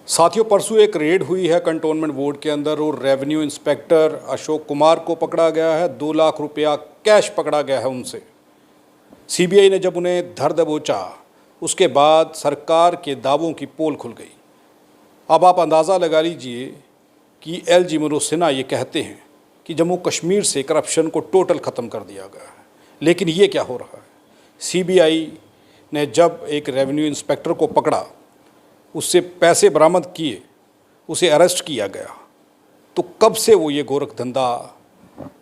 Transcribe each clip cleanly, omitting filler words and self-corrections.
साथियों, परसों एक रेड हुई है कंटोनमेंट बोर्ड के अंदर और रेवेन्यू इंस्पेक्टर अशोक कुमार को पकड़ा गया है। 2 लाख रुपया कैश पकड़ा गया है उनसे। सीबीआई ने जब उन्हें धर दबोचा उसके बाद सरकार के दावों की पोल खुल गई। अब आप अंदाज़ा लगा लीजिए कि एलजी मनोज सिन्हा ये कहते हैं कि जम्मू कश्मीर से करप्शन को टोटल ख़त्म कर दिया गया है, लेकिन ये क्या हो रहा है। सीबीआई ने जब एक रेवेन्यू इंस्पेक्टर को पकड़ा, उससे पैसे बरामद किए, उसे अरेस्ट किया गया, तो कब से वो ये गोरख धंधा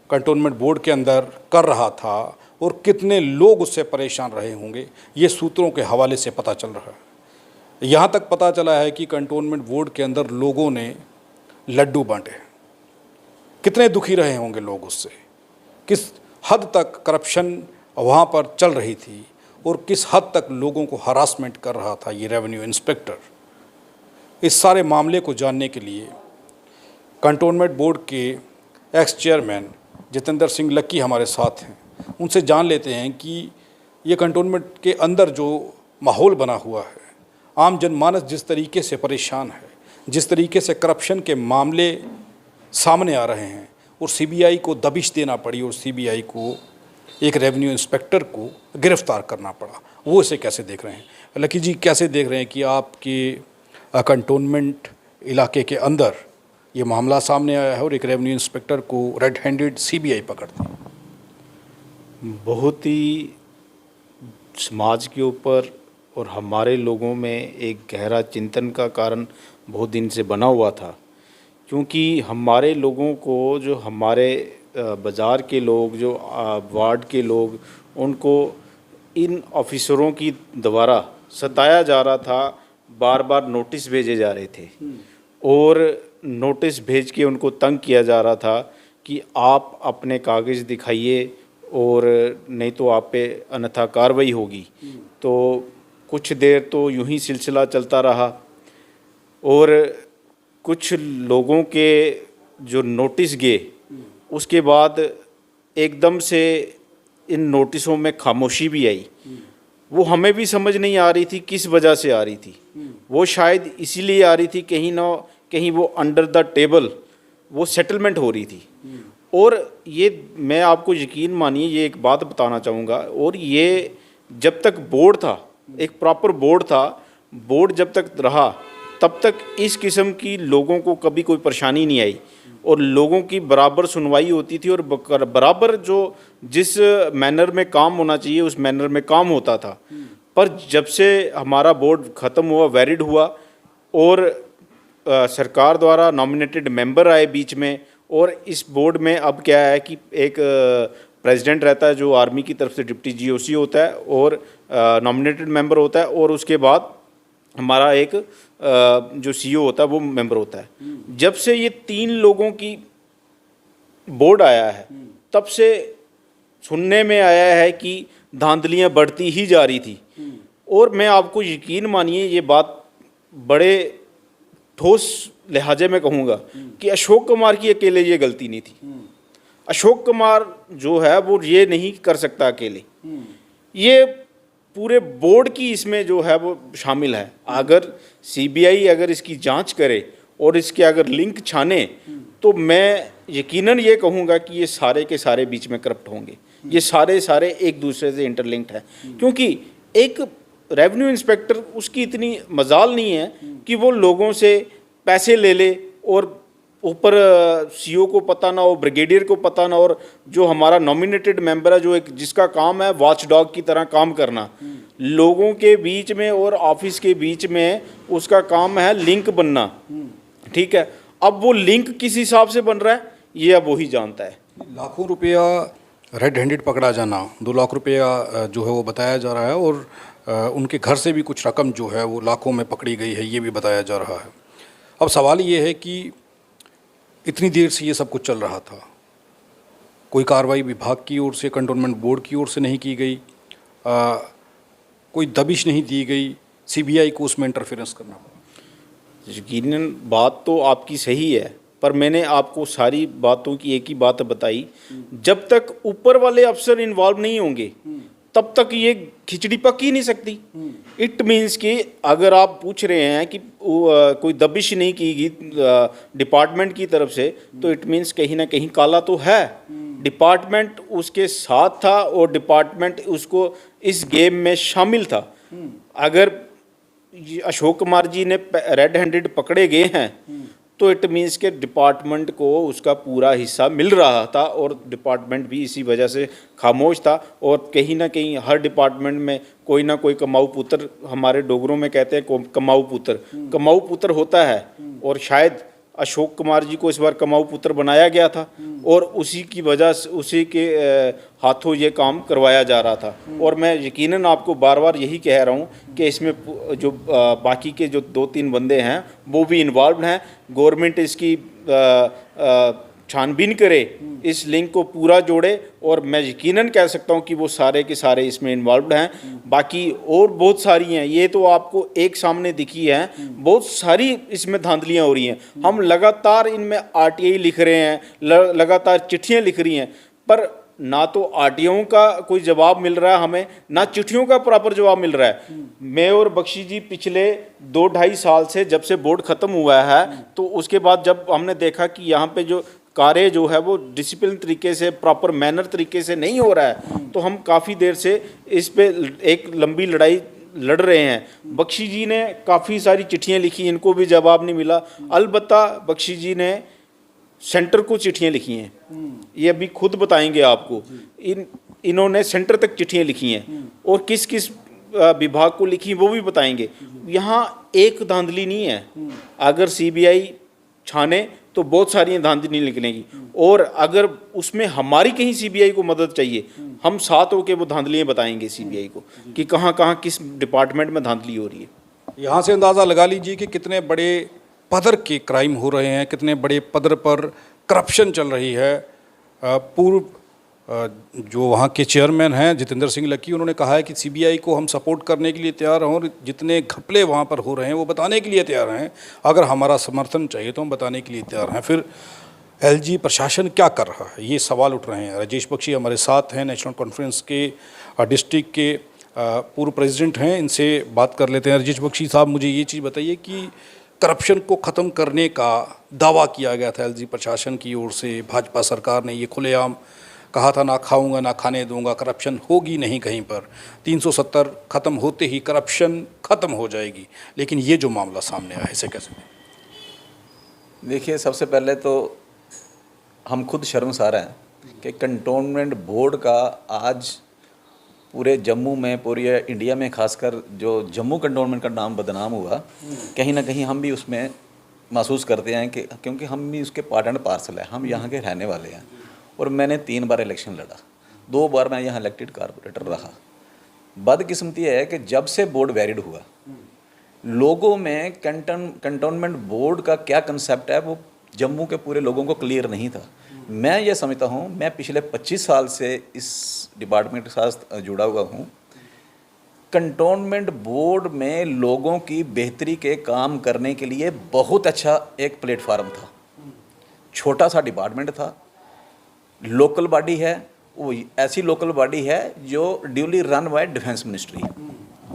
कंटोनमेंट बोर्ड के अंदर कर रहा था और कितने लोग उससे परेशान रहे होंगे, ये सूत्रों के हवाले से पता चल रहा है। यहाँ तक पता चला है कि कंटोनमेंट बोर्ड के अंदर लोगों ने लड्डू बांटे। कितने दुखी रहे होंगे लोग उससे, किस हद तक करप्शन वहाँ पर चल रही थी और किस हद तक लोगों को हरासमेंट कर रहा था ये रेवेन्यू इंस्पेक्टर। इस सारे मामले को जानने के लिए कंटोनमेंट बोर्ड के एक्स चेयरमैन जितेंद्र सिंह लक्की हमारे साथ हैं। उनसे जान लेते हैं कि ये कंटोनमेंट के अंदर जो माहौल बना हुआ है, आम जनमानस जिस तरीके से परेशान है, जिस तरीके से करप्शन के मामले सामने आ रहे हैं और सीबीआई को दबिश देना पड़ी और सीबीआई को एक रेवेन्यू इंस्पेक्टर को गिरफ्तार करना पड़ा, वो इसे कैसे देख रहे हैं। लकी जी, कैसे देख रहे हैं कि आपके कंटोनमेंट इलाके के अंदर ये मामला सामने आया है और एक रेवेन्यू इंस्पेक्टर को रेड हैंडेड सीबीआई पकड़ती है। बहुत ही समाज के ऊपर और हमारे लोगों में एक गहरा चिंतन का कारण बहुत दिन से बना हुआ था, क्योंकि हमारे लोगों को, जो हमारे बाज़ार के लोग, जो वार्ड के लोग, उनको इन ऑफिसरों की द्वारा सताया जा रहा था। बार बार नोटिस भेजे जा रहे थे और नोटिस भेज के उनको तंग किया जा रहा था कि आप अपने कागज़ दिखाइए और नहीं तो आप पे अन्यथा कार्रवाई होगी। तो कुछ देर तो यूं ही सिलसिला चलता रहा और कुछ लोगों के जो नोटिस गए, उसके बाद एकदम से इन नोटिसों में खामोशी भी आई। वो हमें भी समझ नहीं आ रही थी किस वजह से आ रही थी। वो शायद इसीलिए आ रही थी कहीं ना कहीं वो अंडर द टेबल वो सेटलमेंट हो रही थी। और ये मैं आपको यकीन मानिए, ये एक बात बताना चाहूँगा, और ये जब तक बोर्ड था, एक प्रॉपर बोर्ड था, बोर्ड जब तक रहा तब तक इस किस्म की लोगों को कभी कोई परेशानी नहीं आई और लोगों की बराबर सुनवाई होती थी और बराबर जो जिस मैनर में काम होना चाहिए उस मैनर में काम होता था। पर जब से हमारा बोर्ड ख़त्म हुआ, वैलिड हुआ और सरकार द्वारा नॉमिनेटेड मेंबर आए बीच में, और इस बोर्ड में अब क्या है कि एक प्रेसिडेंट रहता है जो आर्मी की तरफ से डिप्टी जीओसी होता है और नॉमिनेटेड मेंबर होता है, और उसके बाद हमारा एक जो सीईओ होता है वो मेंबर होता है। जब से ये 3 लोगों की बोर्ड आया है तब से सुनने में आया है कि धांधलियां बढ़ती ही जा रही थी। और मैं आपको यकीन मानिए, ये बात बड़े ठोस लिहाजे में कहूँगा कि अशोक कुमार की अकेले ये गलती नहीं थी। अशोक कुमार जो है वो ये नहीं कर सकता अकेले, ये पूरे बोर्ड की इसमें जो है वो शामिल है। अगर सीबीआई अगर इसकी जांच करे और इसके अगर लिंक छाने तो मैं यकीनन ये कहूँगा कि ये सारे के सारे बीच में करप्ट होंगे। ये सारे एक दूसरे से इंटरलिंक्ड है, क्योंकि एक रेवेन्यू इंस्पेक्टर, उसकी इतनी मजाल नहीं है कि वो लोगों से पैसे ले ले और ऊपर सीईओ को पता ना हो, ब्रिगेडियर को पता ना हो, और जो हमारा नॉमिनेटेड मेंबर है, जो एक जिसका काम है वॉच डॉग की तरह काम करना लोगों के बीच में और ऑफिस के बीच में, उसका काम है लिंक बनना। ठीक है, अब वो लिंक किस हिसाब से बन रहा है ये अब वही जानता है। लाखों रुपया रेड हैंडेड पकड़ा जाना, 2 लाख रुपया जो है वो बताया जा रहा है और उनके घर से भी कुछ रकम जो है वो लाखों में पकड़ी गई है, ये भी बताया जा रहा है। अब सवाल ये है कि इतनी देर से ये सब कुछ चल रहा था, कोई कार्रवाई विभाग की ओर से, कंटोनमेंट बोर्ड की ओर से नहीं की गई, कोई दबिश नहीं दी गई, सीबीआई को उसमें इंटरफेरेंस करना पड़ा। यकीनन बात तो आपकी सही है, पर मैंने आपको सारी बातों की एक ही बात बताई, जब तक ऊपर वाले अफसर इन्वॉल्व नहीं होंगे तब तक ये खिचड़ी पक ही नहीं सकती। इट मीन्स कि अगर आप पूछ रहे हैं कि कोई दबिश नहीं की गई डिपार्टमेंट की तरफ से, तो इट मीन्स कहीं ना कहीं काला तो है। डिपार्टमेंट उसके साथ था और डिपार्टमेंट उसको इस गेम में शामिल था। अगर ये अशोक कुमार जी ने रेड हैंडेड पकड़े गए हैं तो इट मीन्स के डिपार्टमेंट को उसका पूरा हिस्सा मिल रहा था और डिपार्टमेंट भी इसी वजह से खामोश था। और कहीं ना कहीं हर डिपार्टमेंट में कोई ना कोई कमाऊ पुत्र, हमारे डोगरों में कहते हैं कमाऊ पुत्र होता है। और शायद अशोक कुमार जी को इस बार कमाऊ पुत्र बनाया गया था और उसी की वजह से उसी के हाथों ये काम करवाया जा रहा था। और मैं यकीनन आपको बार बार यही कह रहा हूँ कि इसमें जो बाकी के जो 2-3 बंदे हैं वो भी इन्वॉल्व हैं। गवर्नमेंट इसकी छानबीन करे, इस लिंक को पूरा जोड़े और मैं यकीनन कह सकता हूं कि वो सारे के सारे इसमें इन्वॉल्वड हैं। बाकी और बहुत सारी हैं, ये तो आपको एक सामने दिखी है, बहुत सारी इसमें धांधलियां हो रही हैं। हम लगातार इनमें आरटीआई लिख रहे हैं, लगातार चिट्ठियां लिख रही हैं, पर ना तो आरटीआई का कोई जवाब मिल रहा है हमें, ना चिट्ठियों का प्रॉपर जवाब मिल रहा है। मैं और बख्शी जी पिछले 2-2.5 साल से, जब से बोर्ड ख़त्म हुआ है, तो उसके बाद जब हमने देखा कि यहाँ पे जो कार्य जो है वो डिसिप्लिन तरीके से, प्रॉपर मैनर तरीके से नहीं हो रहा है, तो हम काफ़ी देर से इस पे एक लंबी लड़ाई लड़ रहे हैं। बख्शी जी ने काफ़ी सारी चिट्ठियाँ लिखी, इनको भी जवाब नहीं मिला। अलबत्ता बख्शी जी ने सेंटर को चिट्ठियाँ लिखी हैं, ये अभी खुद बताएंगे आपको। इन्होंने सेंटर तक चिट्ठियाँ लिखी हैं और किस किस विभाग को लिखी वो भी बताएंगे। यहाँ एक धांधली नहीं है, अगर सीबीआई छाने तो बहुत सारी धांधली निकलेंगी। और अगर उसमें हमारी कहीं सीबीआई को मदद चाहिए, हम साथ होकर वो धांधलियाँ बताएंगे सीबीआई को कि कहाँ कहाँ किस डिपार्टमेंट में धांधली हो रही है। यहाँ से अंदाज़ा लगा लीजिए कि कितने बड़े पदर के क्राइम हो रहे हैं, कितने बड़े पदर पर करप्शन चल रही है। पूर्व जो वहाँ के चेयरमैन हैं जितेंद्र सिंह लक्की, उन्होंने कहा है कि सीबीआई को हम सपोर्ट करने के लिए तैयार हैं और जितने घपले वहाँ पर हो रहे हैं वो बताने के लिए तैयार हैं। अगर हमारा समर्थन चाहिए तो हम बताने के लिए तैयार हैं। फिर एलजी प्रशासन क्या कर रहा है, ये सवाल उठ रहे हैं। राजेश बख्शी हमारे साथ हैं, नेशनल कॉन्फ्रेंस के डिस्ट्रिक्ट के पूर्व प्रेसिडेंट हैं, इनसे बात कर लेते हैं। राजेश बख्शी साहब, मुझे ये चीज़ बताइए कि करप्शन को ख़त्म करने का दावा किया गया था एलजी प्रशासन की ओर से, भाजपा सरकार ने ये खुलेआम कहा था, ना खाऊंगा ना खाने दूंगा, करप्शन होगी नहीं कहीं पर, 370 ख़त्म होते ही करप्शन ख़त्म हो जाएगी। लेकिन ये जो मामला सामने आया, इसे कैसे? देखिए, सबसे पहले तो हम खुद शर्मसार हैं कि कंटोनमेंट बोर्ड का आज पूरे जम्मू में, पूरे इंडिया में, खासकर जो जम्मू कंटोनमेंट का नाम बदनाम हुआ, कहीं ना कहीं हम भी उसमें महसूस करते हैं कि क्योंकि हम भी उसके पार्ट एंड पार्सल है, हम यहाँ के रहने वाले हैं। और मैंने 3 बार इलेक्शन लड़ा, 2 बार मैं यहाँ इलेक्टेड कारपोरेटर रहा। बदकिस्मती है कि जब से बोर्ड वैलिड हुआ, लोगों में कंटोनमेंट बोर्ड का क्या कंसेप्ट है वो जम्मू के पूरे लोगों को क्लियर नहीं था। मैं ये समझता हूँ, मैं पिछले 25 साल से इस डिपार्टमेंट के साथ जुड़ा हुआ हूँ। कंटोनमेंट बोर्ड में लोगों की बेहतरी के काम करने के लिए बहुत अच्छा एक प्लेटफार्म था। छोटा सा डिपार्टमेंट था, लोकल बॉडी है, वो ऐसी लोकल बॉडी है जो duly run by defence ministry.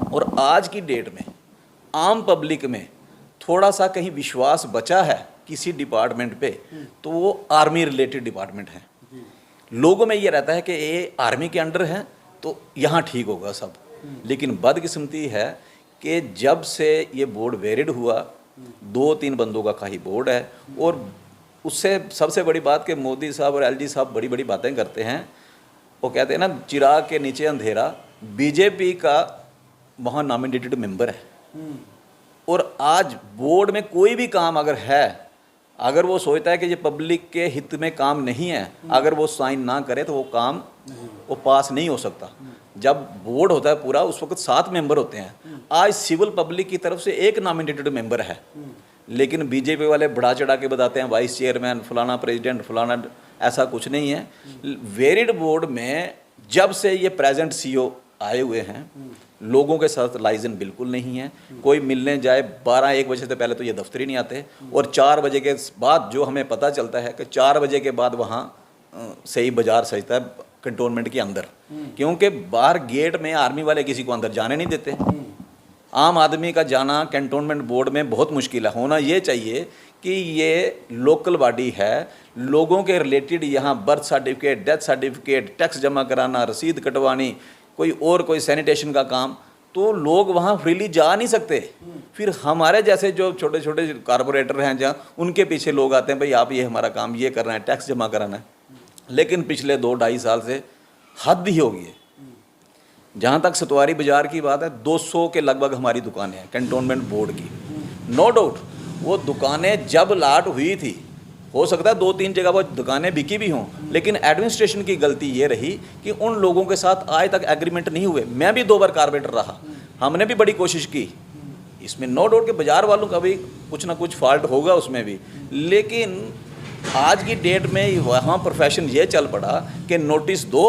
और आज की डेट में आम पब्लिक में थोड़ा सा कहीं विश्वास बचा है किसी डिपार्टमेंट पे, तो वो आर्मी रिलेटेड डिपार्टमेंट है। लोगों में ये रहता है कि ये आर्मी के अंडर है तो यहाँ ठीक होगा सब। लेकिन बदकिस्मती है कि जब से ये बोर्ड वैलिड हुआ, 2-3 बंदों का ही बोर्ड है। और उससे सबसे बड़ी बात कि मोदी साहब और एलजी साहब बड़ी बड़ी बातें करते हैं। वो कहते हैं ना, चिराग के नीचे अंधेरा। बीजेपी का वहाँ नॉमिनेटेड मेंबर है और आज बोर्ड में कोई भी काम अगर है, अगर वो सोचता है कि ये पब्लिक के हित में काम नहीं है, अगर वो साइन ना करे तो वो काम वो पास नहीं हो सकता। जब बोर्ड होता है पूरा, उस वक्त 7 मेंबर होते हैं। आज सिविल पब्लिक की तरफ से एक नॉमिनेटेड मेंबर है, लेकिन बीजेपी वाले बढ़ा चढ़ा के बताते हैं वाइस चेयरमैन फलाना, प्रेसिडेंट फलाना। ऐसा कुछ नहीं है। वैलिड बोर्ड में जब से ये प्रेजेंट सीईओ आए हुए हैं, लोगों के साथ लाइजन बिल्कुल नहीं है। कोई मिलने जाए 12-1 बजे से पहले तो ये दफ्तर ही नहीं आते, और 4 बजे के बाद जो हमें पता चलता है कि 4 बजे के बाद वहाँ सही बाजार सजता है कंटोनमेंट के अंदर, क्योंकि बाहर गेट में आर्मी वाले किसी को अंदर जाने नहीं देते। आम आदमी का जाना कंटोनमेंट बोर्ड में बहुत मुश्किल है। होना ये चाहिए कि ये लोकल बॉडी है, लोगों के रिलेटेड यहाँ birth certificate, death certificate, tax जमा कराना, रसीद कटवानी, कोई सैनिटेशन का काम, तो लोग वहाँ फ्रीली जा नहीं सकते। फिर हमारे जैसे जो छोटे छोटे कारपोरेटर हैं जहाँ, उनके पीछे लोग आते हैं, भाई आप ये हमारा काम ये करना है, टैक्स जमा कराना है। लेकिन पिछले 2-2.5 साल से हद ही हो गई है। जहाँ तक सतवारी बाज़ार की बात है, 200 के लगभग हमारी दुकानें हैं कंटोनमेंट बोर्ड की। नो डाउट वो दुकानें जब लाट हुई थी, हो सकता है 2-3 जगह वो दुकानें बिकी भी हों, लेकिन एडमिनिस्ट्रेशन की गलती ये रही कि उन लोगों के साथ आज तक एग्रीमेंट नहीं हुए। मैं भी 2 बार कारपोरेटर रहा, हमने भी बड़ी कोशिश की। इसमें नो डाउट के बाज़ार वालों का भी कुछ ना कुछ फॉल्ट होगा उसमें भी, लेकिन आज की डेट में वहाँ प्रोफेशन ये चल पड़ा कि नोटिस दो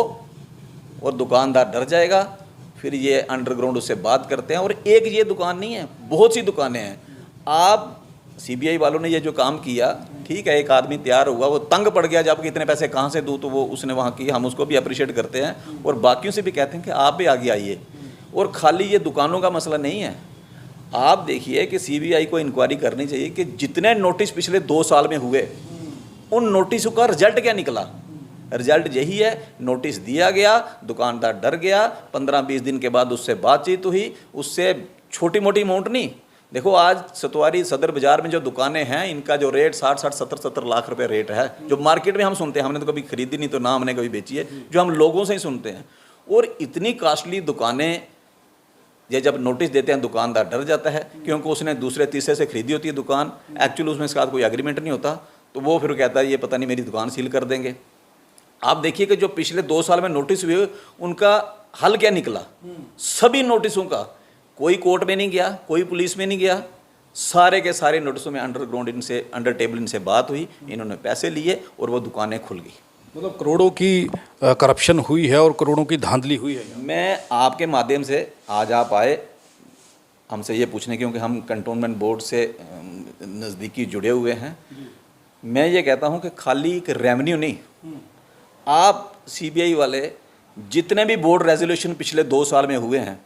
और दुकानदार डर जाएगा, फिर ये अंडरग्राउंड उससे बात करते हैं। और एक ये दुकान नहीं है, बहुत सी दुकानें हैं। आप सीबीआई वालों ने ये जो काम किया, ठीक है, एक आदमी तैयार हुआ, वो तंग पड़ गया जब कि इतने पैसे कहाँ से दूँ, तो वो उसने वहाँ किया, हम उसको भी अप्रिशिएट करते हैं और बाकियों से भी कहते हैं कि आप भी आगे आइए। और खाली ये दुकानों का मसला नहीं है, आप देखिए कि सीबीआई को इंक्वायरी करनी चाहिए कि जितने नोटिस पिछले 2 साल में हुए, उन नोटिसों का रिजल्ट क्या निकला। रिजल्ट यही है, नोटिस दिया गया, दुकानदार डर गया, 15-20 दिन के बाद उससे बातचीत हुई, उससे छोटी मोटी अमाउंट नहीं। देखो आज सतवारी सदर बाज़ार में जो दुकानें हैं, इनका जो रेट 60-60, 70-70 लाख रुपए रेट है, जो मार्केट में हम सुनते हैं, हमने तो कभी खरीदी नहीं, तो ना हमने कभी बेची है, जो हम लोगों से ही सुनते हैं। और इतनी कॉस्टली दुकानें, ये जब नोटिस देते हैं दुकानदार डर जाता है, क्योंकि उसने दूसरे तीसरे से खरीदी होती है दुकान, एक्चुअली उसमें इसके साथ कोई एग्रीमेंट नहीं होता, तो वो फिर कहता है ये पता नहीं मेरी दुकान सील कर देंगे। आप देखिए कि जो पिछले 2 साल में नोटिस हुए, उनका हल क्या निकला। सभी नोटिसों का कोई कोर्ट में नहीं गया, कोई पुलिस में नहीं गया, सारे के सारे नोटिसों में अंडरग्राउंड इनसे, अंडर टेबल इनसे बात हुई, इन्होंने पैसे लिए और वो दुकानें खुल गई। मतलब करोड़ों की करप्शन हुई है और करोड़ों की धांधली हुई है। मैं आपके माध्यम से आज आप आए हमसे ये पूछने, क्योंकि हम कंटोनमेंट बोर्ड से नज़दीकी जुड़े हुए हैं। मैं ये कहता हूँ कि खाली एक रेवेन्यू नहीं, आप सीबीआई वाले जितने भी बोर्ड रेजोल्यूशन पिछले 2 साल में हुए हैं,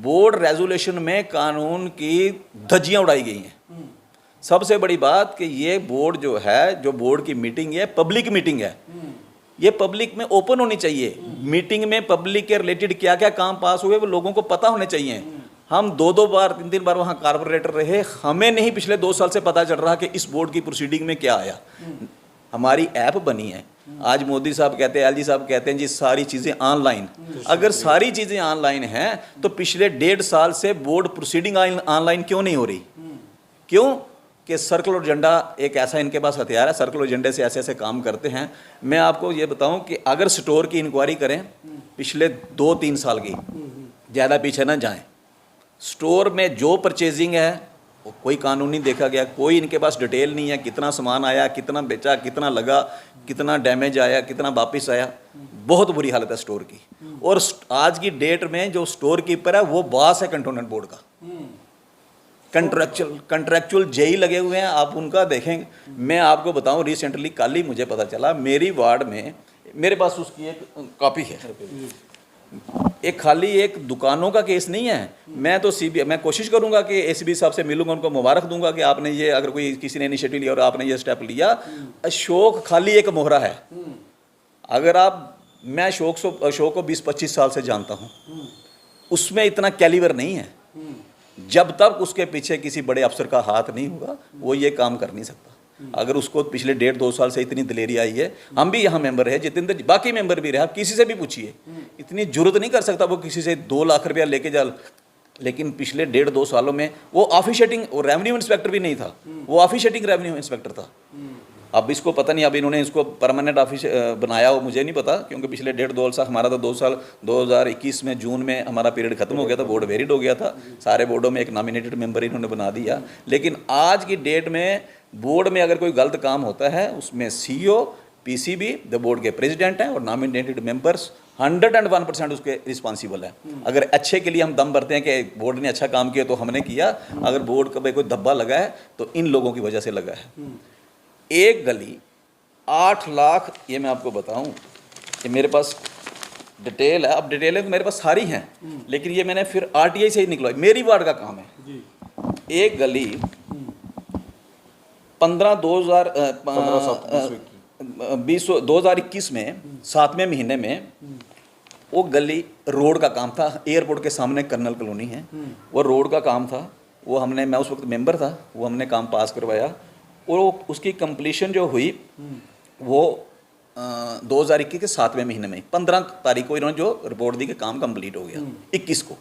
बोर्ड रेजोल्यूशन में कानून की धज्जियाँ उड़ाई गई हैं। सबसे बड़ी बात कि ये बोर्ड जो है, जो बोर्ड की मीटिंग है, पब्लिक मीटिंग है, ये पब्लिक में ओपन होनी चाहिए। मीटिंग में पब्लिक के रिलेटेड क्या क्या काम पास हुए वो लोगों को पता होने चाहिए। हम 2-2 बार 3-3 बार वहाँ कारपोरेटर रहे, हमें नहीं पिछले 2 साल से पता चल रहा कि इस बोर्ड की प्रोसीडिंग में क्या आया। हमारी ऐप बनी है, आज मोदी साहब कहते हैं, एलजी साहब कहते हैं जी सारी चीज़ें ऑनलाइन। अगर सारी चीज़ें ऑनलाइन हैं तो पिछले 1.5 साल से बोर्ड प्रोसीडिंग ऑनलाइन क्यों नहीं हो रही? क्यों? कि सर्कुलर एजेंडा एक ऐसा इनके पास हथियार है, सर्कुलर एजेंडे से ऐसे ऐसे काम करते हैं। मैं आपको ये बताऊं कि अगर स्टोर की इंक्वायरी करें पिछले 2-3 साल की, ज़्यादा पीछे ना जाएं, स्टोर में जो परचेजिंग है वो कोई कानून नहीं देखा गया, कोई इनके पास डिटेल नहीं है, कितना सामान आया, कितना बेचा, कितना लगा, कितना डैमेज आया, कितना वापस आया। बहुत बुरी हालत है स्टोर की। और आज की डेट में जो स्टोर कीपर है वो बॉस है कंटोनमेंट बोर्ड का। कंट्रैक्चुअल जेई लगे हुए हैं, आप उनका देखेंगे। मैं आपको बताऊं, रिसेंटली कल ही मुझे पता चला, मेरी वार्ड में, मेरे पास उसकी एक कॉपी है, एक खाली एक दुकानों का केस नहीं है। मैं तो मैं कोशिश करूंगा कि एसीबी साहब से मिलूंगा, उनको मुबारक दूंगा कि आपने ये, अगर कोई किसी ने इनिशिएटिव लिया और आपने ये स्टेप लिया। अशोक खाली एक मोहरा है। अगर आप, मैं अशोक को 20-25 साल से जानता हूँ, उसमें इतना कैलिबर नहीं है। जब तक उसके पीछे किसी बड़े अफसर का हाथ नहीं होगा वो ये काम कर नहीं सकता। अगर उसको पिछले 1.5-2 साल से इतनी दिलेरी आई है, हम भी यहाँ मेंबर है, जितेंद्र, बाकी मेंबर भी रहे, आप किसी से भी पूछिए, इतनी जरूरत नहीं कर सकता वो किसी से 2 लाख रुपया लेके जा। लेकिन पिछले 1.5-2 सालों में वो ऑफिशिएटिंग रेवेन्यू इंस्पेक्टर भी नहीं था, वो ऑफिशिएटिंग रेवेन्यू इंस्पेक्टर था। अब इसको पता नहीं, अब इन्होंने इसको परमानेंट ऑफिस बनाया हो, मुझे नहीं पता, क्योंकि पिछले 1.5-2 साल, हमारा तो 2 साल 2021 में जून में हमारा पीरियड खत्म हो गया था, बोर्ड वेरिड हो गया था, सारे बोर्डों में एक नॉमिनेटेड मेंबर इन्होंने बना दिया। लेकिन आज की डेट में बोर्ड में अगर कोई गलत काम होता है, उसमें सीईओ, पीसीबी, द बोर्ड के प्रेसिडेंट हैं और नॉमिनेटेड मेंबर्स 101% उसके रिस्पॉन्सिबल है। अगर अच्छे के लिए हम दम भरते हैं कि बोर्ड ने अच्छा काम किया तो हमने किया, अगर बोर्ड का कोई धब्बा लगा है तो इन लोगों की वजह से लगा है। एक गली 8 लाख, ये मैं आपको बताऊं कि मेरे पास डिटेल है, अब डिटेलें तो मेरे पास सारी हैं, लेकिन ये मैंने फिर आरटीआई से ही निकलवाई, मेरी वार्ड का काम है। एक गली 2021 में 7वें महीने में वो गली रोड का काम था, एयरपोर्ट के सामने कर्नल कॉलोनी है, वो रोड का काम था। वो हमने, मैं उस वक्त मेंबर था, वो हमने काम पास करवाया और उसकी कंप्लीशन जो हुई वो 2021 के 7वें महीने में 15 तारीख को इन्होंने जो रिपोर्ट दी कि काम कंप्लीट हो गया। 21 को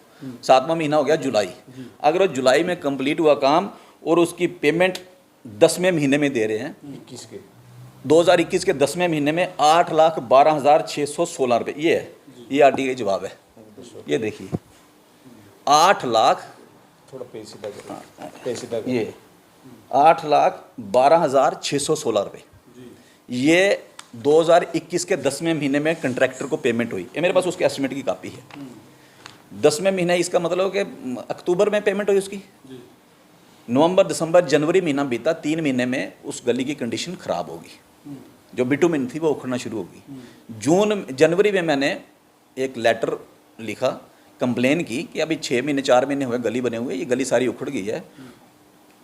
7वां महीना हो गया जुलाई। अगर वो जुलाई में कंप्लीट हुआ काम और उसकी पेमेंट 10वें महीने में दे रहे हैं, 2021 के 10वें महीने में 8,12,616 रुपये, ये है, ये आरटीआई जवाब है। ये देखिए 8 लाख, थोड़ा पैसे ये 8,12,616 रुपये, ये 2021 के 10वें महीने में कंट्रैक्टर को पेमेंट हुई। ये मेरे पास उसके एस्टिमेट की कॉपी है। 10वें महीने, इसका मतलब कि अक्टूबर में पेमेंट हुई उसकी, नवंबर, दिसंबर, जनवरी महीना बीता, 3 महीने में उस गली की कंडीशन ख़राब होगी, जो बिटुमिन थी वो उखड़ना शुरू होगी। जनवरी में मैंने एक लेटर लिखा, कंप्लेन की कि अभी 6 महीने 4 महीने हुए गली बने हुए, ये गली सारी उखड़ गई है।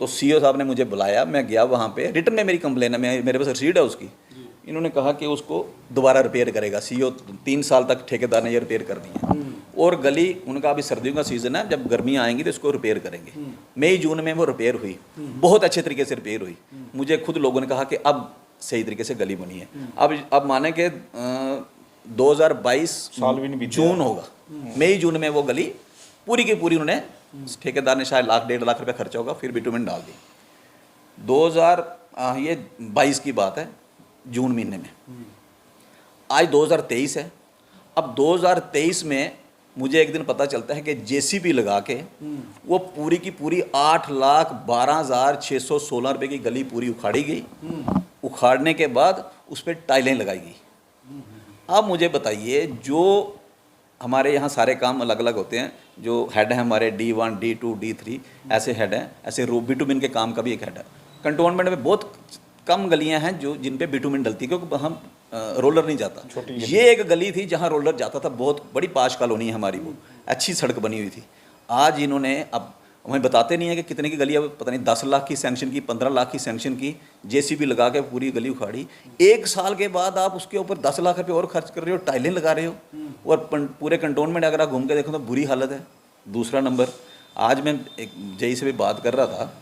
तो सीओ साहब ने मुझे बुलाया, मैं गया वहाँ पे, रिटर्न में मेरी कंप्लेन है, मेरे पास रसीद है उसकी। इन्होंने कहा कि उसको दोबारा रिपेयर करेगा सीओ, 3 साल तक ठेकेदार ने ये रिपेयर करनी है। और गली, उनका अभी सर्दियों का सीज़न है, जब गर्मियाँ आएंगी तो इसको रिपेयर करेंगे। मई जून में वो रिपेयर हुई, बहुत अच्छे तरीके से रिपेयर हुई। मुझे खुद लोगों ने कहा कि अब सही तरीके से गली बनी है। अब माने कि 2022 साल भी नहीं बीता, जून होगा, मई जून में वो गली पूरी की पूरी उन्होंने, ठेकेदार ने शायद 1.5 लाख रुपये खर्चा होगा, फिर बिटुमिन डाल दी। 2022 की बात है, जून महीने में। आज 2023 है। अब 2023 में मुझे एक दिन पता चलता है कि जेसीबी लगा के वो पूरी की पूरी 8,12,616 रुपये की गली पूरी उखाड़ी गई। उखाड़ने के बाद उस पर टाइलें लगाई गई। अब मुझे बताइए, जो हमारे यहाँ सारे काम अलग अलग होते हैं, जो हेड हैं हमारे D1, D2, D3 ऐसे हेड हैं, ऐसे बिटुमिन के काम का भी एक हेड है। कंटोनमेंट में बहुत कम गलियां हैं जो जिन पे बिटुमिन डलती है, क्योंकि हम रोलर नहीं जाता। ये एक गली थी जहाँ रोलर जाता था, बहुत बड़ी पाश कॉलोनी है हमारी, वो अच्छी सड़क बनी हुई थी। आज इन्होंने, अब हमें बताते नहीं है कि कितने की गली, अब पता नहीं 10 लाख की सैंक्शन की, 15 लाख की सैंक्शन की, जेसीबी लगा के पूरी गली उखाड़ी। 1 साल के बाद आप उसके ऊपर 10 लाख रुपये और खर्च कर रहे हो, टाइलें लगा रहे हो, और पूरे कंटोनमेंट अगर आप घूम के देखो तो बुरी हालत है। दूसरा नंबर, आज मैं एक जेई से भी बात कर रहा था,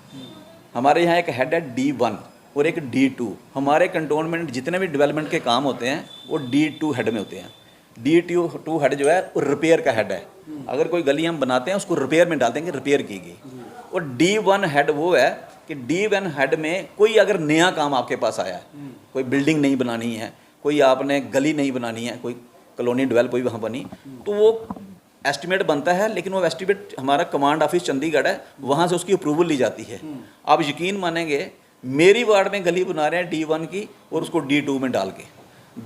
हमारे यहाँ एक हेड है D1 और एक D2। हमारे कंटोनमेंट जितने भी डेवलपमेंट के काम होते हैं वो D2 हेड में होते हैं। D2 हेड जो है वो रिपेयर का हेड है। अगर कोई गली हम बनाते हैं उसको रिपेयर में डाल देंगे, रिपेयर की गई। और D1 हेड वो है कि D1 हेड में कोई अगर नया काम आपके पास आया है, कोई बिल्डिंग नहीं बनानी है, कोई आपने गली नहीं बनानी है, कोई कॉलोनी डेवलप हुई वहाँ बनी, तो वो एस्टिमेट बनता है, लेकिन वो एस्टिमेट हमारा कमांड ऑफिस चंडीगढ़ है, वहाँ से उसकी अप्रूवल ली जाती है। आप यकीन मानेंगे, मेरी वार्ड में गली बना रहे हैं D1 की और उसको D2 में डाल के।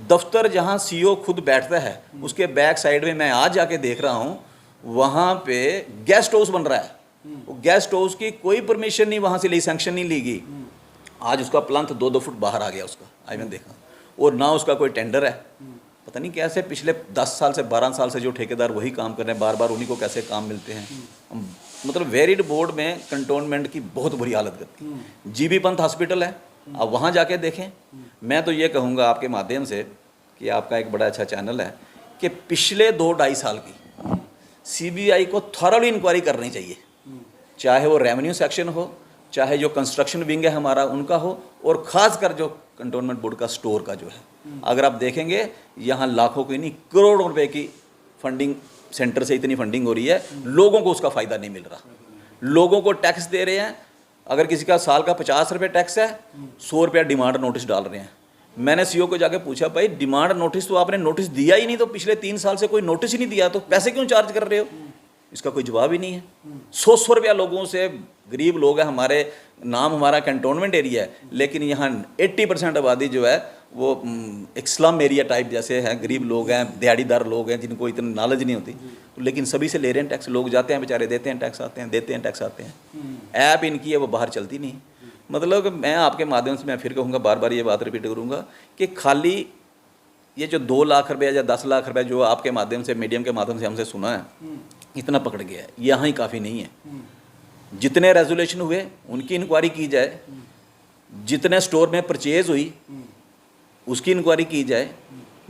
दफ्तर जहाँ सीओ खुद बैठता है उसके बैक साइड में मैं आज जाके देख रहा हूँ, वहाँ पे गेस्ट हाउस बन रहा है। वो गेस्ट हाउस की कोई परमिशन नहीं वहाँ से ली, सैंक्शन नहीं ली गई। आज उसका प्लांथ 2-2 फुट बाहर आ गया उसका, आज मैंने देखा। और ना उसका कोई टेंडर है, पता नहीं कैसे पिछले 10 साल से 12 साल से जो ठेकेदार वही काम कर रहे हैं, बार बार उन्हीं को कैसे काम मिलते हैं। मतलब वेरिड बोर्ड में कंटोनमेंट की बहुत बुरी हालत करती है। जीबी पंत हॉस्पिटल है, आप वहाँ जाके देखें। मैं तो ये कहूँगा आपके माध्यम से कि आपका एक बड़ा अच्छा चैनल है कि पिछले 2-2.5 साल की सीबीआई को थॉरली इंक्वायरी करनी चाहिए, चाहे वो रेवेन्यू सेक्शन हो, चाहे जो कंस्ट्रक्शन विंग है हमारा उनका हो, और ख़ास कर जो कंटोनमेंट बोर्ड का स्टोर का जो है। अगर आप देखेंगे यहाँ लाखों की नहीं करोड़ों रुपए की फंडिंग, सेंटर से इतनी फंडिंग हो रही है, लोगों को उसका फ़ायदा नहीं मिल रहा। लोगों को टैक्स दे रहे हैं, अगर किसी का साल का 50 रुपये टैक्स है, 100 रुपया डिमांड नोटिस डाल रहे हैं। मैंने सीओ को जाके पूछा, भाई डिमांड नोटिस तो आपने नोटिस दिया ही नहीं, तो पिछले 3 साल से कोई नोटिस ही नहीं दिया, तो पैसे क्यों चार्ज कर रहे हो? इसका कोई जवाब ही नहीं है। 100 रुपया लोगों से, गरीब लोग हैं हमारे, नाम हमारा कंटोनमेंट एरिया है, लेकिन यहाँ 80% आबादी जो है वो एक स्लम एरिया टाइप जैसे है, गरीब लोग हैं, दिहाड़ीदार लोग हैं, जिनको इतनी नॉलेज नहीं होती, तो लेकिन सभी से ले रहे हैं टैक्स। लोग जाते हैं बेचारे, देते हैं टैक्स, आते हैं, देते हैं टैक्स, आते हैं। ऐप इनकी है वो बाहर चलती नहीं। मतलब मैं आपके माध्यम से मैं फिर कहूँगा, बार बार ये बात रिपीट करूँगा कि खाली ये जो 2 लाख रुपया या 10 लाख रुपया जो आपके माध्यम से, मीडियम के माध्यम से हमसे सुना है, इतना पकड़ गया है, यहाँ ही काफ़ी नहीं है। जितने रेजोल्यूशन हुए उनकी इंक्वायरी की जाए, जितने स्टोर में परचेज हुई उसकी इंक्वायरी की जाए।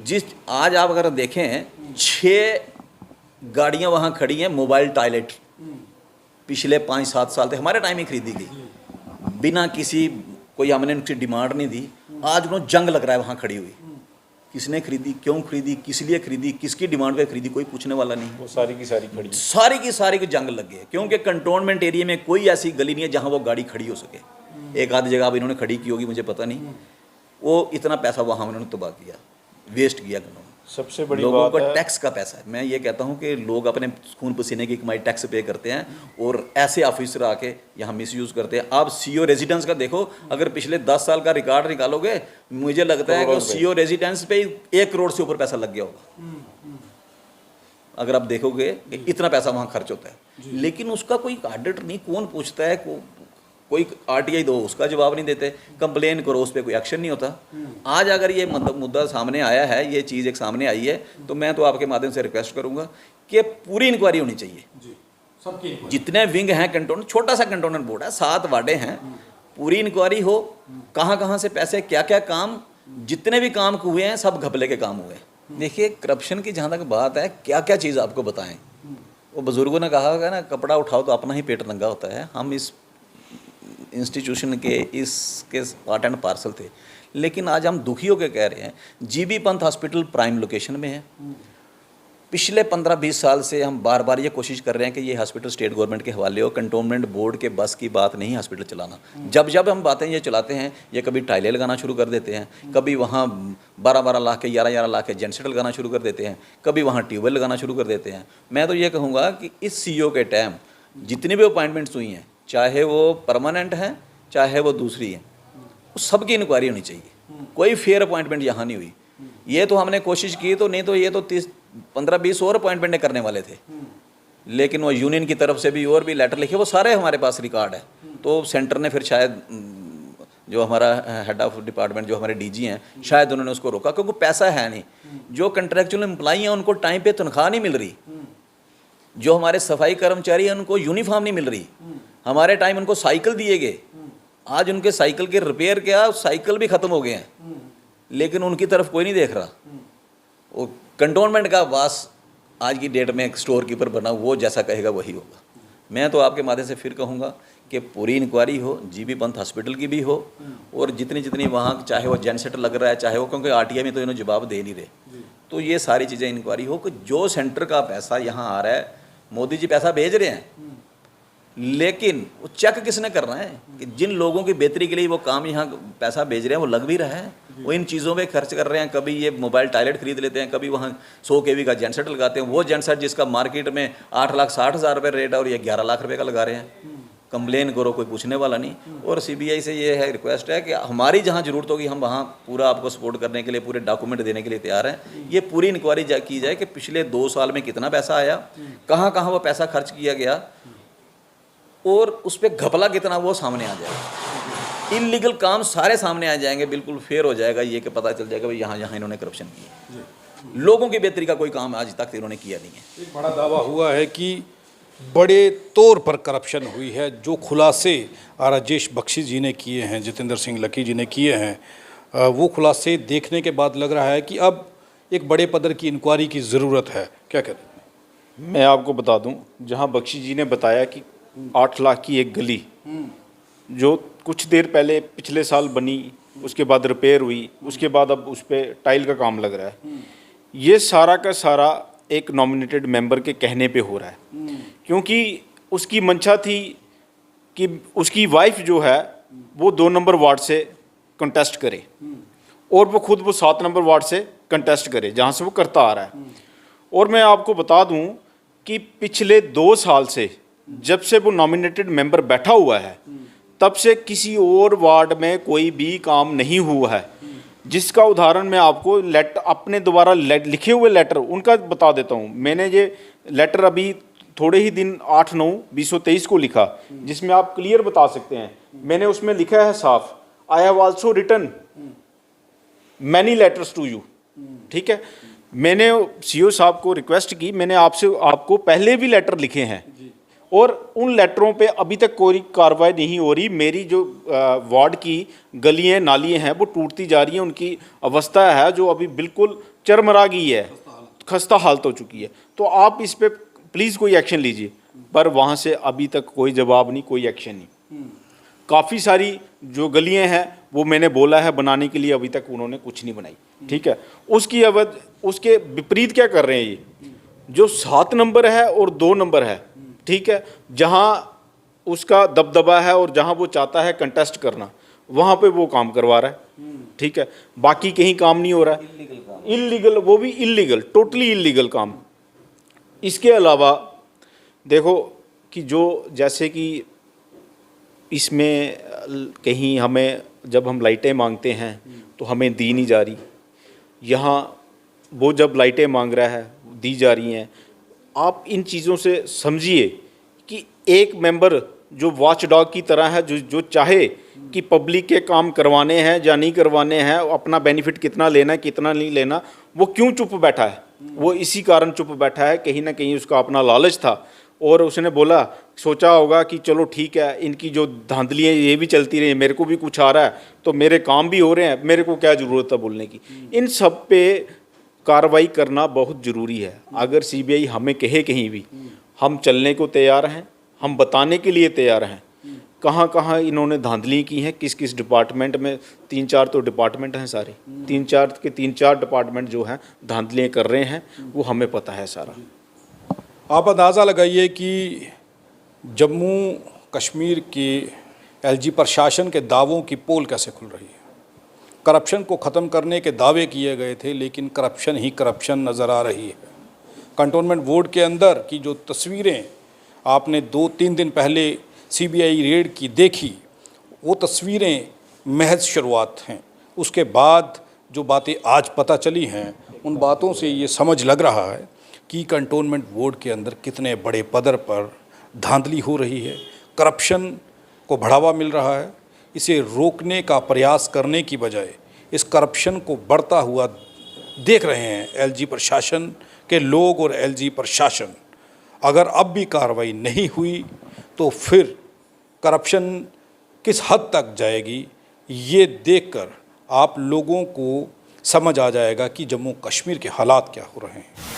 जिस आज आप अगर देखें 6 गाड़ियाँ वहाँ खड़ी हैं मोबाइल टॉयलेट, पिछले 5-7 साल से हमारे टाइम में खरीदी गई, बिना किसी कोई हमने उनकी डिमांड नहीं दी। आज उन्होंने जंग लग रहा है वहाँ खड़ी हुई, किसने खरीदी, क्यों खरीदी, किस लिए खरीदी, किसकी डिमांड पे खरीदी, कोई पूछने वाला नहीं। वो सारी की सारी खड़ी, सारी की सारी की जंग लग गई, क्योंकि कंटोनमेंट एरिया में कोई ऐसी गली नहीं है जहाँ वो गाड़ी खड़ी हो सके। एक आधी जगह अब इन्होंने खड़ी की होगी, मुझे पता नहीं। वो इतना पैसा वहाँ उन्होंने तबाह किया, वेस्ट किया। सबसे बड़ी लोगों बात का है, टैक्स का पैसा है। मैं ये कहता हूँ कि लोग अपने खून पसीने की कमाई टैक्स पे करते हैं और ऐसे ऑफिसर आके यहाँ मिसयूज़ करते हैं। आप सीओ रेजिडेंस का देखो, अगर पिछले 10 साल का रिकॉर्ड निकालोगे, मुझे लगता है कि सीओ रेजिडेंस पे 1 करोड़ से ऊपर पैसा लग गया होगा। अगर आप देखोगे कि इतना पैसा वहाँ खर्च होता है, लेकिन उसका कोई ऑडिट नहीं, कौन पूछता है, कोई आरटीआई दो उसका जवाब नहीं देते, कंप्लेन करो उस पर कोई एक्शन नहीं होता। आज अगर ये मुद्दा सामने आया है, ये चीज़ एक सामने आई है, तो मैं तो आपके माध्यम से रिक्वेस्ट करूंगा कि पूरी इंक्वायरी होनी चाहिए। सबकी जितने विंग हैं कंटोन, छोटा सा कंटोनमेंट बोर्ड है, 7 वार्डे हैं, पूरी इंक्वायरी हो, कहाँ कहाँ से पैसे, क्या क्या काम, जितने भी काम हुए हैं सब घपले के काम हुए हैं। देखिए करप्शन की जहाँ तक बात है, क्या क्या चीज़ आपको बताएं। वो बुजुर्गों ने कहा होगा ना, कपड़ा उठाओ तो अपना ही पेट नंगा होता है। हम इस इंस्टीट्यूशन के इसके पार्ट एंड पार्सल थे, लेकिन आज हम दुखी होकर कह रहे हैं, GB Pant hospital prime location में है। पिछले 15-20 साल से हम बार बार ये कोशिश कर रहे हैं कि ये हॉस्पिटल स्टेट गवर्नमेंट के हवाले हो। कंटोनमेंट बोर्ड के बस की बात नहीं हॉस्पिटल चलाना। जब जब हम बातें ये चलाते हैं, ये कभी टाइलें लगाना शुरू कर देते हैं, कभी वहाँ 12-12 लाख के 11-11 लाख के जेनसेट लगाना शुरू कर देते हैं, कभी वहाँ ट्यूबवेल लगाना शुरू कर देते हैं। मैं तो ये कहूँगा कि इस सीईओ के टाइम जितनी भी अपॉइंटमेंट्स हुई हैं, चाहे वो परमानेंट हैं चाहे वो दूसरी हैं, उस सब की इंक्वायरी होनी चाहिए। कोई फेयर अपॉइंटमेंट यहाँ नहीं हुई। ये तो हमने कोशिश की, तो नहीं तो ये तो 15-20 और अपॉइंटमेंट करने वाले थे, लेकिन वो यूनियन की तरफ से भी और भी लेटर लिखे, वो सारे हमारे पास रिकॉर्ड है। तो सेंटर ने फिर शायद जो हमारा हेड ऑफ डिपार्टमेंट, जो हमारे डीजी हैं, शायद उन्होंने उसको रोका, क्योंकि पैसा है नहीं। जो कंट्रेक्चुअल एम्प्लॉई हैं उनको टाइम पे तनख्वाह नहीं मिल रही, जो हमारे सफाई कर्मचारी हैं उनको यूनिफॉर्म नहीं मिल रही। हमारे टाइम उनको साइकिल दिए गए, आज उनके साइकिल के रिपेयर क्या, साइकिल भी ख़त्म हो गए हैं, लेकिन उनकी तरफ कोई नहीं देख रहा। वो कंटोनमेंट का वास आज की डेट में एक स्टोर कीपर बना, वो जैसा कहेगा वही होगा। मैं तो आपके माध्यम से फिर कहूँगा कि पूरी इंक्वायरी हो, जीबी पंत हॉस्पिटल की भी हो, और जितनी जितनी वहाँ, चाहे वो जेनसेट लग रहा है, चाहे वो, क्योंकि आरटीआई में तो इन्होंने जवाब दे नहीं रहे, तो ये सारी चीज़ें इंक्वायरी हो कि जो सेंटर का पैसा यहाँ आ रहा है, मोदी जी पैसा भेज रहे हैं, लेकिन वो चेक किसने करना है कि जिन लोगों की बेहतरी के लिए वो काम यहाँ पैसा भेज रहे हैं वो लग भी रहा है, वो इन चीज़ों पे खर्च कर रहे हैं। कभी ये मोबाइल टॉयलेट खरीद लेते हैं, कभी वहाँ 100 kV का जेनसेट लगाते हैं, वो जेनसेट जिसका मार्केट में 8,60,000 रुपये रेट है और ये 11 लाख रुपये का लगा रहे हैं। कंप्लेन करो, कोई पूछने वाला नहीं। और सीबीआई से ये है रिक्वेस्ट है कि हमारी जहाँ ज़रूरत होगी हम वहाँ पूरा आपको सपोर्ट करने के लिए, पूरे डॉक्यूमेंट देने के लिए तैयार हैं। ये पूरी इंक्वायरी की जाए कि पिछले 2 साल में कितना पैसा आया, कहाँ कहाँ वो पैसा खर्च किया गया, और उस पर घपला कितना, वो सामने आ जाएगा। इलीगल काम सारे सामने आ जाएंगे, बिल्कुल फेयर हो जाएगा। ये कि पता चल जाएगा भाई यहाँ यहाँ इन्होंने करप्शन किया। लोगों की बेहतरी का कोई काम आज तक इन्होंने किया नहीं है। एक बड़ा दावा हुआ है कि बड़े तौर पर करप्शन हुई है। जो खुलासे राजेश बख्शी जी ने किए हैं, जितेंद्र सिंह लकी जी ने किए हैं, वो खुलासे देखने के बाद लग रहा है कि अब एक बड़े पद्धर की इंक्वायरी की ज़रूरत है। क्या कहते हैं? मैं आपको बता दूं, जहां बख्शी जी ने बताया कि 8 लाख की एक गली जो कुछ देर पहले पिछले साल बनी, उसके बाद रिपेयर हुई, उसके बाद अब उस पर टाइल का काम लग रहा है, ये सारा का सारा एक नॉमिनेटेड मेंबर के कहने पे हो रहा है। क्योंकि उसकी मंशा थी कि उसकी वाइफ जो है वो 2 नंबर वार्ड से कंटेस्ट करे, और वो खुद वो 7 नंबर वार्ड से कंटेस्ट करे जहाँ से वो करता आ रहा है। और मैं आपको बता दूं कि पिछले 2 साल से जब से वो नॉमिनेटेड मेंबर बैठा हुआ है, तब से किसी और वार्ड में कोई भी काम नहीं हुआ है। जिसका उदाहरण मैं आपको अपने द्वारा लिखे हुए लेटर उनका बता देता हूँ। मैंने ये लेटर अभी थोड़े ही दिन 8/9/2023 को लिखा, जिसमें आप क्लियर बता सकते हैं। मैंने उसमें लिखा है साफ, I have also written many letters to you ठीक है। मैंने सीईओ साहब को रिक्वेस्ट की, मैंने आपको पहले भी लेटर लिखे हैं और उन लेटरों पे अभी तक कोई कार्रवाई नहीं हो रही। मेरी जो वार्ड की गलियां नालियां हैं वो टूटती जा रही हैं, उनकी अवस्था है जो अभी बिल्कुल चरमरा गई है, खस्ता हालत हो चुकी है। तो आप इस पे प्लीज़ कोई एक्शन लीजिए। पर वहाँ से अभी तक कोई जवाब नहीं, कोई एक्शन नहीं। काफ़ी सारी जो गलियां हैं वो मैंने बोला है बनाने के लिए, अभी तक उन्होंने कुछ नहीं बनाई, ठीक है। उसके विपरीत क्या कर रहे हैं ये, जो 7 नंबर है और 2 नंबर है, ठीक है, जहाँ उसका दबदबा है और जहाँ वो चाहता है कंटेस्ट करना, वहाँ पे वो काम करवा रहा है, ठीक है। बाकी कहीं काम नहीं हो रहा है, इल्लीगल, वो भी इल्लीगल, टोटली इल्लीगल काम। इसके अलावा देखो कि जो जैसे कि इसमें कहीं हमें जब हम लाइटें मांगते हैं तो हमें दी नहीं जा रही, यहाँ वो जब लाइटें मांग रहा है दी जा रही हैं। आप इन चीज़ों से समझिए कि एक मेंबर जो वॉच डॉग की तरह है, जो चाहे कि पब्लिक के काम करवाने हैं या नहीं करवाने हैं, अपना बेनिफिट कितना लेना है कितना नहीं लेना, वो क्यों चुप बैठा है? वो इसी कारण चुप बैठा है, कहीं ना कहीं उसका अपना लालच था और उसने बोला, सोचा होगा कि चलो ठीक है, इनकी जो धांधलियाँ ये भी चलती रही, मेरे को भी कुछ आ रहा है तो मेरे काम भी हो रहे हैं, मेरे को क्या ज़रूरत है बोलने की। इन सब पे कार्रवाई करना बहुत ज़रूरी है। अगर सीबीआई हमें कहे कहीं भी, हम चलने को तैयार हैं, हम बताने के लिए तैयार हैं कहाँ कहाँ इन्होंने धांधली की हैं, किस किस डिपार्टमेंट में। 3-4 तो डिपार्टमेंट हैं सारे, 3-4 डिपार्टमेंट जो हैं धांधलियाँ कर रहे हैं, वो हमें पता है सारा। आप अंदाज़ा लगाइए कि जम्मू कश्मीर के एलजी प्रशासन के दावों की पोल कैसे खुल रही है। करप्शन को ख़त्म करने के दावे किए गए थे, लेकिन करप्शन ही करप्शन नज़र आ रही है। कंटोनमेंट बोर्ड के अंदर की जो तस्वीरें आपने 2-3 दिन पहले सीबीआई रेड की देखी, वो तस्वीरें महज शुरुआत हैं। उसके बाद जो बातें आज पता चली हैं, उन बातों से ये समझ लग रहा है कि कंटोनमेंट बोर्ड के अंदर कितने बड़े पदर पर धांधली हो रही है, करप्शन को बढ़ावा मिल रहा है। इसे रोकने का प्रयास करने की बजाय इस करप्शन को बढ़ता हुआ देख रहे हैं एलजी प्रशासन के लोग और एलजी प्रशासन। अगर अब भी कार्रवाई नहीं हुई तो फिर करप्शन किस हद तक जाएगी, ये देखकर आप लोगों को समझ आ जाएगा कि जम्मू कश्मीर के हालात क्या हो रहे हैं।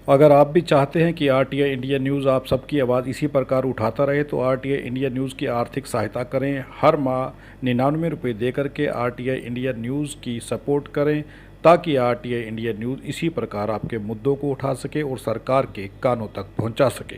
अगर आप भी चाहते हैं कि आरटीआई इंडिया न्यूज़ आप सबकी आवाज़ इसी प्रकार उठाता रहे तो आरटीआई इंडिया न्यूज़ की आर्थिक सहायता करें। हर माह 99 रुपये दे करके आरटीआई इंडिया न्यूज़ की सपोर्ट करें, ताकि आरटीआई इंडिया न्यूज़ इसी प्रकार आपके मुद्दों को उठा सके और सरकार के कानों तक पहुंचा सके।